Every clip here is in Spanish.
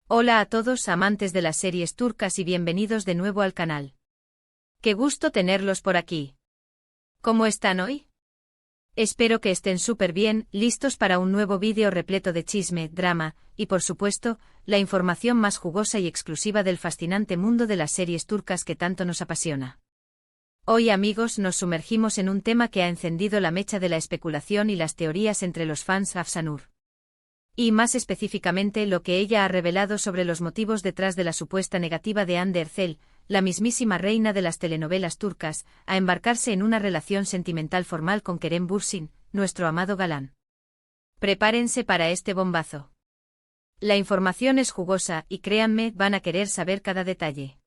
Hola a todos amantes de las series turcas y bienvenidos de nuevo al canal. Qué gusto tenerlos por aquí. ¿Cómo están hoy? Espero que estén súper bien, listos para un nuevo vídeo repleto de chisme, drama, y por supuesto, la información más jugosa y exclusiva del fascinante mundo de las series turcas que tanto nos apasiona. Hoy amigos nos sumergimos en un tema que ha encendido la mecha de la especulación y las teorías entre los fans Afsanur. Y más específicamente lo que ella ha revelado sobre los motivos detrás de la supuesta negativa de Hande Erçel, la mismísima reina de las telenovelas turcas, a embarcarse en una relación sentimental formal con Kerem Bürsin, nuestro amado galán. Prepárense para este bombazo. La información es jugosa y créanme, van a querer saber cada detalle.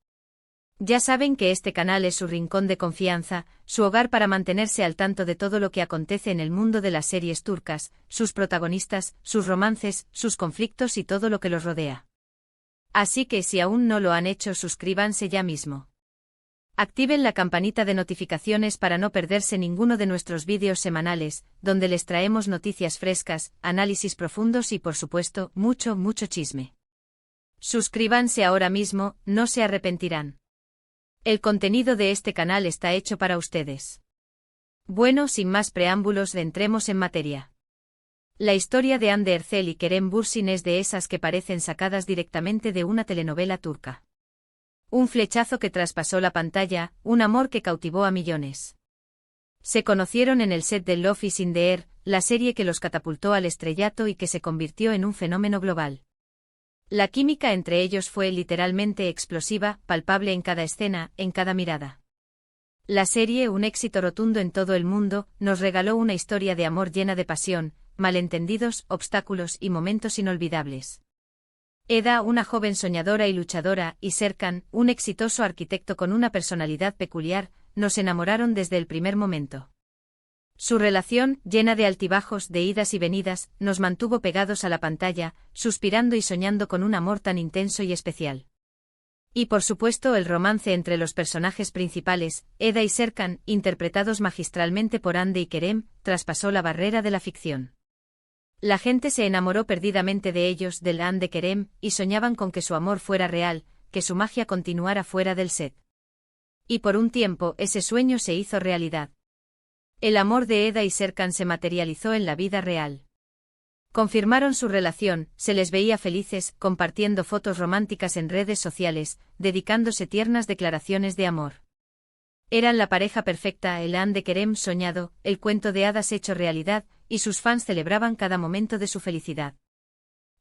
Ya saben que este canal es su rincón de confianza, su hogar para mantenerse al tanto de todo lo que acontece en el mundo de las series turcas, sus protagonistas, sus romances, sus conflictos y todo lo que los rodea. Así que si aún no lo han hecho, suscríbanse ya mismo. Activen la campanita de notificaciones para no perderse ninguno de nuestros vídeos semanales, donde les traemos noticias frescas, análisis profundos y por supuesto, mucho chisme. Suscríbanse ahora mismo, no se arrepentirán. El contenido de este canal está hecho para ustedes. Bueno, sin más preámbulos, entremos en materia. La historia de Hande Erçel y Kerem Bürsin es de esas que parecen sacadas directamente de una telenovela turca. Un flechazo que traspasó la pantalla, un amor que cautivó a millones. Se conocieron en el set de Love is in the Air, la serie que los catapultó al estrellato y que se convirtió en un fenómeno global. La química entre ellos fue literalmente explosiva, palpable en cada escena, en cada mirada. La serie, un éxito rotundo en todo el mundo, nos regaló una historia de amor llena de pasión, malentendidos, obstáculos y momentos inolvidables. Eda, una joven soñadora y luchadora, y Serkan, un exitoso arquitecto con una personalidad peculiar, nos enamoraron desde el primer momento. Su relación, llena de altibajos, de idas y venidas, nos mantuvo pegados a la pantalla, suspirando y soñando con un amor tan intenso y especial. Y por supuesto el romance entre los personajes principales, Eda y Serkan, interpretados magistralmente por Hande y Kerem, traspasó la barrera de la ficción. La gente se enamoró perdidamente de ellos, del Hande Kerem, y soñaban con que su amor fuera real, que su magia continuara fuera del set. Y por un tiempo ese sueño se hizo realidad. El amor de Eda y Serkan se materializó en la vida real. Confirmaron su relación, se les veía felices, compartiendo fotos románticas en redes sociales, dedicándose tiernas declaraciones de amor. Eran la pareja perfecta, el Hande Kerem soñado, el cuento de hadas hecho realidad, y sus fans celebraban cada momento de su felicidad.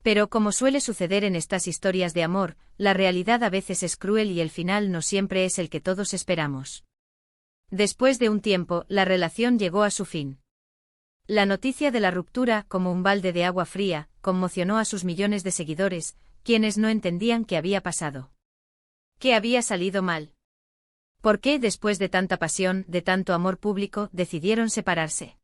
Pero como suele suceder en estas historias de amor, la realidad a veces es cruel y el final no siempre es el que todos esperamos. Después de un tiempo, la relación llegó a su fin. La noticia de la ruptura, como un balde de agua fría, conmocionó a sus millones de seguidores, quienes no entendían qué había pasado. ¿Qué había salido mal? ¿Por qué, después de tanta pasión, de tanto amor público, decidieron separarse?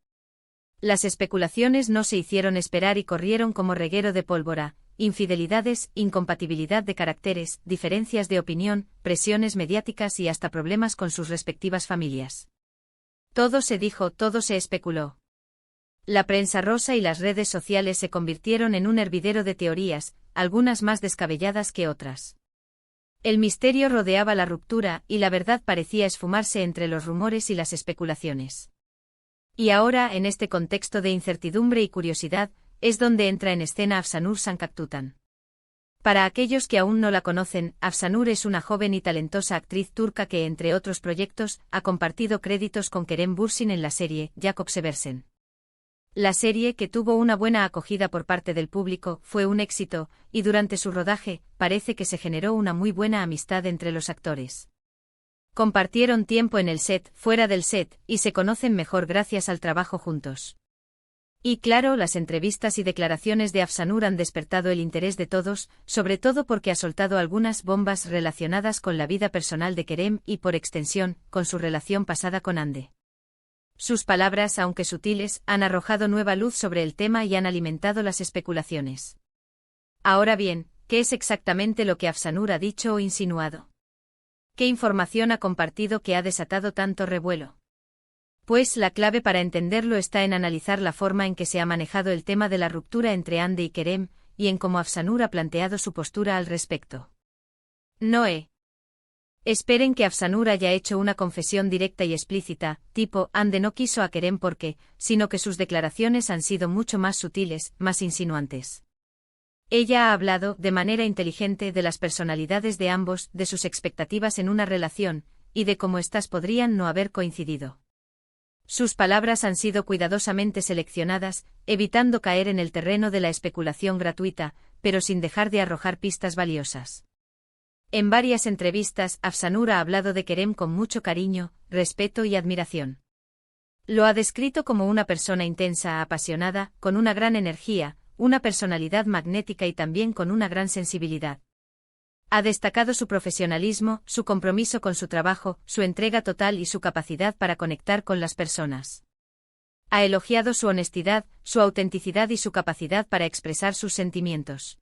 Las especulaciones no se hicieron esperar y corrieron como reguero de pólvora. Infidelidades, incompatibilidad de caracteres, diferencias de opinión, presiones mediáticas y hasta problemas con sus respectivas familias. Todo se dijo, todo se especuló. La prensa rosa y las redes sociales se convirtieron en un hervidero de teorías, algunas más descabelladas que otras. El misterio rodeaba la ruptura y la verdad parecía esfumarse entre los rumores y las especulaciones. Y ahora, en este contexto de incertidumbre y curiosidad, es donde entra en escena Afsanur Sancaktutan. Para aquellos que aún no la conocen, Afsanur es una joven y talentosa actriz turca que, entre otros proyectos, ha compartido créditos con Kerem Bürsin en la serie Jakob Seversen. La serie, que tuvo una buena acogida por parte del público, fue un éxito, y durante su rodaje, parece que se generó una muy buena amistad entre los actores. Compartieron tiempo en el set, fuera del set, y se conocen mejor gracias al trabajo juntos. Y claro, las entrevistas y declaraciones de Afsanur han despertado el interés de todos, sobre todo porque ha soltado algunas bombas relacionadas con la vida personal de Kerem y, por extensión, con su relación pasada con Hande. Sus palabras, aunque sutiles, han arrojado nueva luz sobre el tema y han alimentado las especulaciones. Ahora bien, ¿qué es exactamente lo que Afsanur ha dicho o insinuado? ¿Qué información ha compartido que ha desatado tanto revuelo? Pues la clave para entenderlo está en analizar la forma en que se ha manejado el tema de la ruptura entre Hande y Kerem, y en cómo Afsanur ha planteado su postura al respecto. No esperen que Afsanur haya hecho una confesión directa y explícita, tipo, Ande no quiso a Kerem porque, sino que sus declaraciones han sido mucho más sutiles, más insinuantes. Ella ha hablado, de manera inteligente, de las personalidades de ambos, de sus expectativas en una relación, y de cómo éstas podrían no haber coincidido. Sus palabras han sido cuidadosamente seleccionadas, evitando caer en el terreno de la especulación gratuita, pero sin dejar de arrojar pistas valiosas. En varias entrevistas, Afsanur ha hablado de Kerem con mucho cariño, respeto y admiración. Lo ha descrito como una persona intensa, apasionada, con una gran energía, una personalidad magnética y también con una gran sensibilidad. Ha destacado su profesionalismo, su compromiso con su trabajo, su entrega total y su capacidad para conectar con las personas. Ha elogiado su honestidad, su autenticidad y su capacidad para expresar sus sentimientos.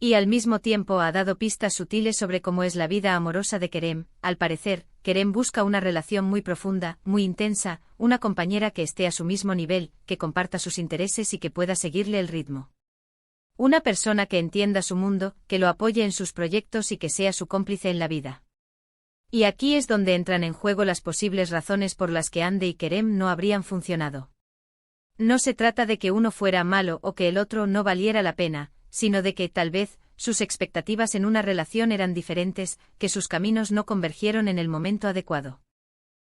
Y al mismo tiempo ha dado pistas sutiles sobre cómo es la vida amorosa de Kerem. Al parecer, Kerem busca una relación muy profunda, muy intensa, una compañera que esté a su mismo nivel, que comparta sus intereses y que pueda seguirle el ritmo. Una persona que entienda su mundo, que lo apoye en sus proyectos y que sea su cómplice en la vida. Y aquí es donde entran en juego las posibles razones por las que Ande y Kerem no habrían funcionado. No se trata de que uno fuera malo o que el otro no valiera la pena, sino de que, tal vez, sus expectativas en una relación eran diferentes, que sus caminos no convergieron en el momento adecuado.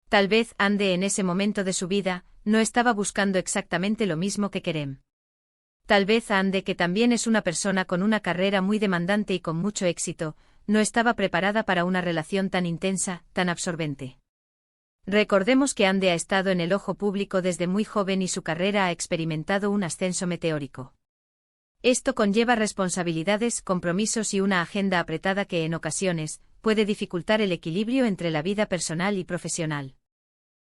Tal vez Ande en ese momento de su vida, no estaba buscando exactamente lo mismo que Kerem. Tal vez Ande, que también es una persona con una carrera muy demandante y con mucho éxito, no estaba preparada para una relación tan intensa, tan absorbente. Recordemos que Ande ha estado en el ojo público desde muy joven y su carrera ha experimentado un ascenso meteórico. Esto conlleva responsabilidades, compromisos y una agenda apretada que en ocasiones puede dificultar el equilibrio entre la vida personal y profesional.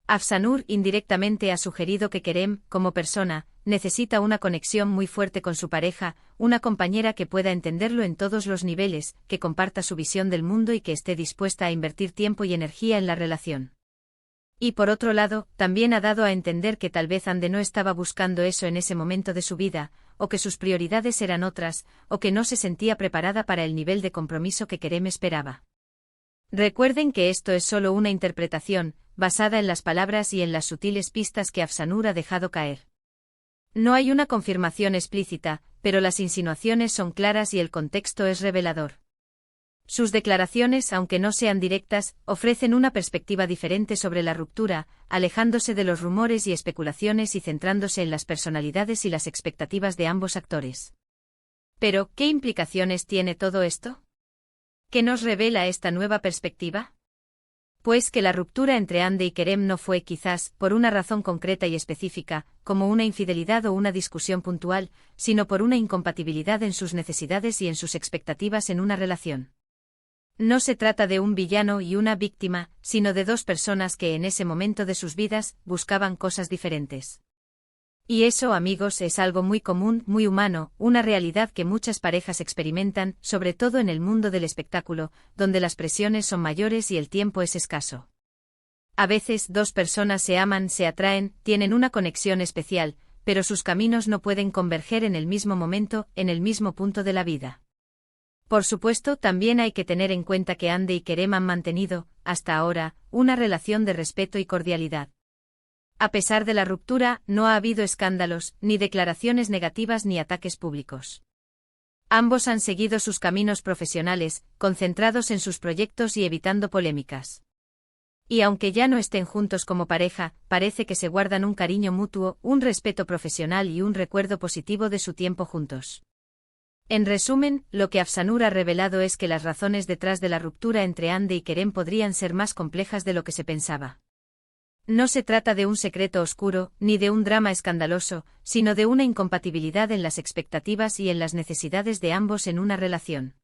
Afsanur indirectamente ha sugerido que Kerem, como persona, necesita una conexión muy fuerte con su pareja, una compañera que pueda entenderlo en todos los niveles, que comparta su visión del mundo y que esté dispuesta a invertir tiempo y energía en la relación. Y por otro lado, también ha dado a entender que tal vez Ande no estaba buscando eso en ese momento de su vida, o que sus prioridades eran otras, o que no se sentía preparada para el nivel de compromiso que Kerem esperaba. Recuerden que esto es solo una interpretación, basada en las palabras y en las sutiles pistas que Afsanur ha dejado caer. No hay una confirmación explícita, pero las insinuaciones son claras y el contexto es revelador. Sus declaraciones, aunque no sean directas, ofrecen una perspectiva diferente sobre la ruptura, alejándose de los rumores y especulaciones y centrándose en las personalidades y las expectativas de ambos actores. Pero, ¿qué implicaciones tiene todo esto? ¿Qué nos revela esta nueva perspectiva? Pues que la ruptura entre Ande y Kerem no fue quizás, por una razón concreta y específica, como una infidelidad o una discusión puntual, sino por una incompatibilidad en sus necesidades y en sus expectativas en una relación. No se trata de un villano y una víctima, sino de dos personas que en ese momento de sus vidas buscaban cosas diferentes. Y eso, amigos, es algo muy común, muy humano, una realidad que muchas parejas experimentan, sobre todo en el mundo del espectáculo, donde las presiones son mayores y el tiempo es escaso. A veces dos personas se aman, se atraen, tienen una conexión especial, pero sus caminos no pueden converger en el mismo momento, en el mismo punto de la vida. Por supuesto, también hay que tener en cuenta que Ande y Kerem han mantenido, hasta ahora, una relación de respeto y cordialidad. A pesar de la ruptura, no ha habido escándalos, ni declaraciones negativas ni ataques públicos. Ambos han seguido sus caminos profesionales, concentrados en sus proyectos y evitando polémicas. Y aunque ya no estén juntos como pareja, parece que se guardan un cariño mutuo, un respeto profesional y un recuerdo positivo de su tiempo juntos. En resumen, lo que Afsanur ha revelado es que las razones detrás de la ruptura entre Ande y Kerem podrían ser más complejas de lo que se pensaba. No se trata de un secreto oscuro, ni de un drama escandaloso, sino de una incompatibilidad en las expectativas y en las necesidades de ambos en una relación.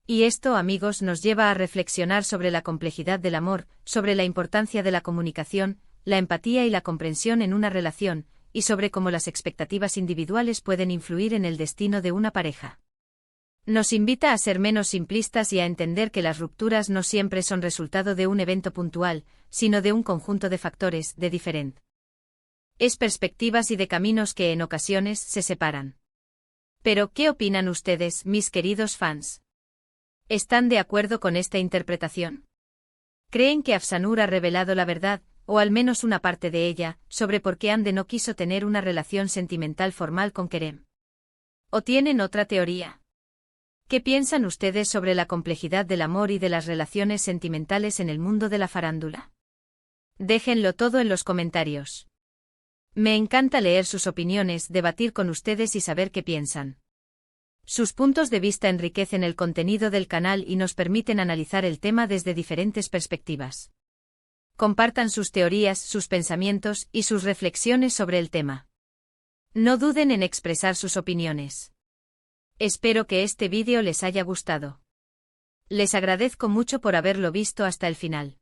Y esto, amigos, nos lleva a reflexionar sobre la complejidad del amor, sobre la importancia de la comunicación, la empatía y la comprensión en una relación, y sobre cómo las expectativas individuales pueden influir en el destino de una pareja. Nos invita a ser menos simplistas y a entender que las rupturas no siempre son resultado de un evento puntual, sino de un conjunto de factores, de diferentes perspectivas y de caminos que en ocasiones se separan. Pero, ¿qué opinan ustedes, mis queridos fans? ¿Están de acuerdo con esta interpretación? ¿Creen que Afsanur ha revelado la verdad, o al menos una parte de ella, sobre por qué Ande no quiso tener una relación sentimental formal con Kerem? ¿O tienen otra teoría? ¿Qué piensan ustedes sobre la complejidad del amor y de las relaciones sentimentales en el mundo de la farándula? Déjenlo todo en los comentarios. Me encanta leer sus opiniones, debatir con ustedes y saber qué piensan. Sus puntos de vista enriquecen el contenido del canal y nos permiten analizar el tema desde diferentes perspectivas. Compartan sus teorías, sus pensamientos y sus reflexiones sobre el tema. No duden en expresar sus opiniones. Espero que este vídeo les haya gustado. Les agradezco mucho por haberlo visto hasta el final.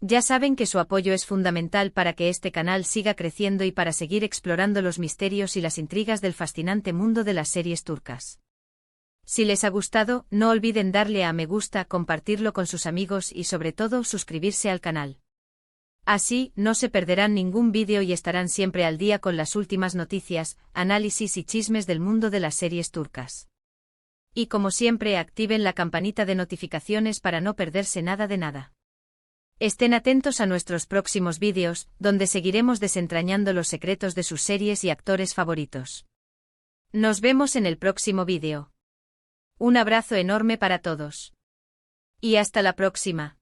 Ya saben que su apoyo es fundamental para que este canal siga creciendo y para seguir explorando los misterios y las intrigas del fascinante mundo de las series turcas. Si les ha gustado, no olviden darle a me gusta, compartirlo con sus amigos y sobre todo suscribirse al canal. Así, no se perderán ningún vídeo y estarán siempre al día con las últimas noticias, análisis y chismes del mundo de las series turcas. Y como siempre, activen la campanita de notificaciones para no perderse nada de nada. Estén atentos a nuestros próximos vídeos, donde seguiremos desentrañando los secretos de sus series y actores favoritos. Nos vemos en el próximo vídeo. Un abrazo enorme para todos. Y hasta la próxima.